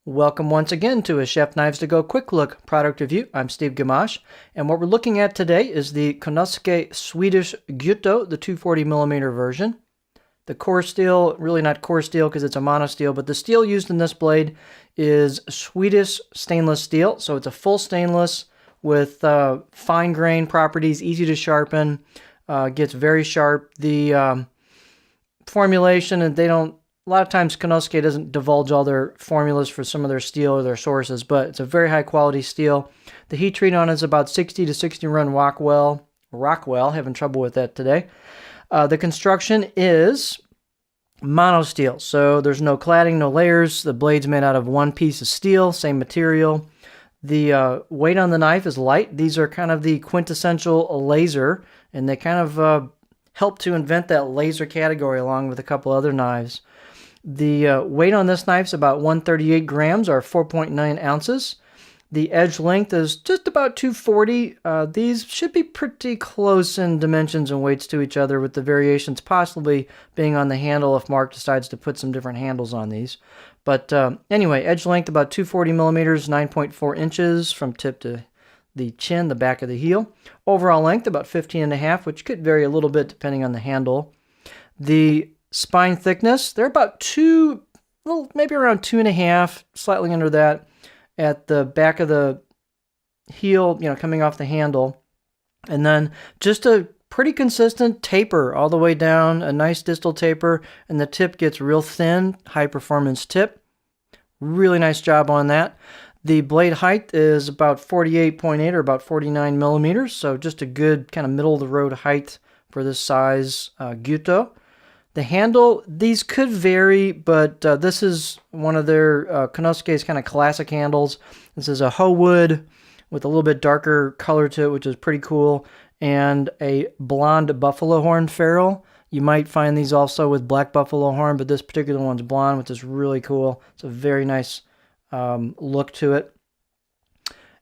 Welcome once again to a Chef Knives to Go Quick Look product review. I'm Steve Gamache, and what we're looking at today is the Konosuke Swedish Gyuto, the 240mm version. The core steel, really not core steel because it's a monosteel, but the steel used in this blade is Swedish stainless steel, so it's a full stainless with fine grain properties, easy to sharpen, gets very sharp. The formulation, and a lot of times Konosuke doesn't divulge all their formulas for some of their steel or their sources, but it's a very high quality steel. The heat treat on it is about 60 to 60 run Rockwell, having trouble with that today. The construction is monosteel, so there's no cladding, no layers. The blade's made out of one piece of steel, same material. The weight on the knife is light. These are kind of the quintessential laser, and they kind of helped to invent that laser category along with a couple other knives. The weight on this knife is about 138 grams or 4.9 ounces. The edge length is just about 240. These should be pretty close in dimensions and weights to each other, with the variations possibly being on the handle if Mark decides to put some different handles on these. But anyway, edge length about 240 millimeters, 9.4 inches from tip to the chin, the back of the heel. Overall length about 15.5, which could vary a little bit depending on the handle. The spine thickness, they're about maybe around 2.5, slightly under that at the back of the heel, coming off the handle. And then just a pretty consistent taper all the way down, a nice distal taper, and the tip gets real thin, high performance tip. Really nice job on that. The blade height is about 48.8 or about 49 millimeters, so just a good kind of middle of the road height for this size Gyuto. The handle, these could vary, but this is one of their Konosuke's kind of classic handles. This is a hoe wood with a little bit darker color to it, which is pretty cool, and a blonde buffalo horn ferrule. You might find these also with black buffalo horn, but this particular one's blonde, which is really cool. It's a very nice look to it.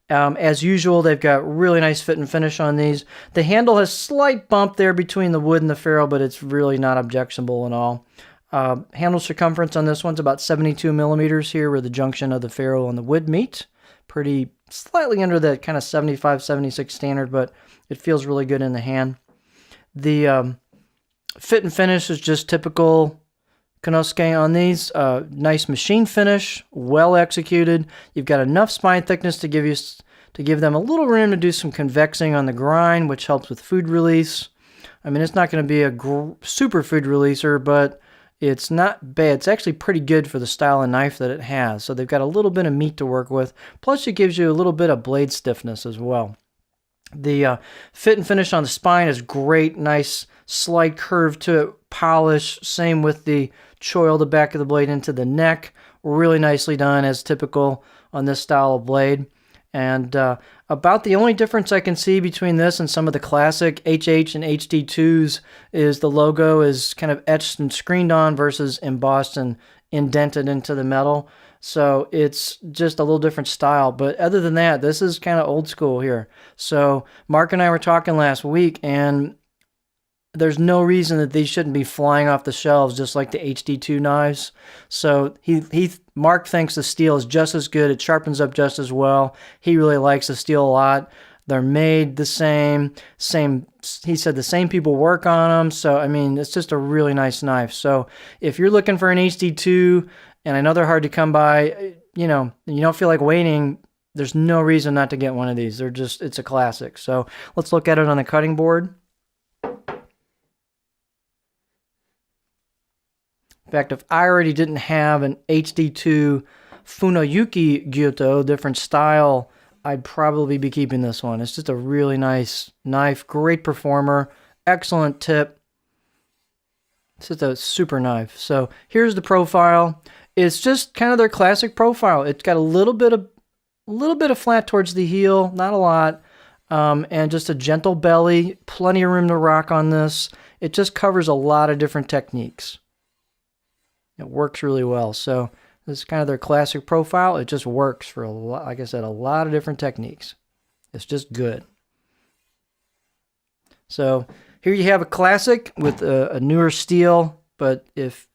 As usual, they've got really nice fit and finish on these. The handle has slight bump there between the wood and the ferrule, but it's really not objectionable at all. Handle circumference on this one's about 72 millimeters here, where the junction of the ferrule and the wood meet. Pretty slightly under that kind of 75, 76 standard, but it feels really good in the hand. The fit and finish is just typical Konosuke on these. Nice machine finish, well executed. You've got enough spine thickness to give them a little room to do some convexing on the grind, which helps with food release. I mean, it's not going to be a super food releaser, but it's not bad. It's actually pretty good for the style of knife that it has. So they've got a little bit of meat to work with. Plus, it gives you a little bit of blade stiffness as well. The fit and finish on the spine is great. Nice slight curve to it, polish. Same with the choil, the back of the blade into the neck. Really nicely done, as typical on this style of blade. And about the only difference I can see between this and some of the classic HH and HD2s is the logo is kind of etched and screened on versus embossed and indented into the metal. So it's just a little different style. But other than that, this is kind of old school here. So Mark and I were talking last week, and there's no reason that these shouldn't be flying off the shelves just like the HD2 knives. So Mark thinks the steel is just as good. It sharpens up just as well. He really likes the steel a lot. They're made the same. He said the same people work on them. So, I mean, it's just a really nice knife. So if you're looking for an HD2, and I know they're hard to come by, you don't feel like waiting, there's no reason not to get one of these. It's a classic. So let's look at it on the cutting board. In fact, if I already didn't have an HD2 Funoyuki Gyuto, different style, I'd probably be keeping this one. It's just a really nice knife, great performer, excellent tip. It's just a super knife. So here's the profile. It's just kind of their classic profile. It's got a little bit of flat towards the heel, not a lot, and just a gentle belly, plenty of room to rock on this. It just covers a lot of different techniques. It works really well. So this is kind of their classic profile. It just works for like I said, a lot of different techniques. It's just good. So here you have a classic with a newer steel. But if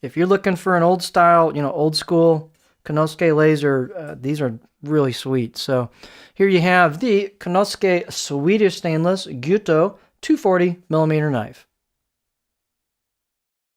you're looking for an old style, old school Konosuke laser, these are really sweet. So here you have the Konosuke Swedish stainless Gyuto 240 millimeter knife.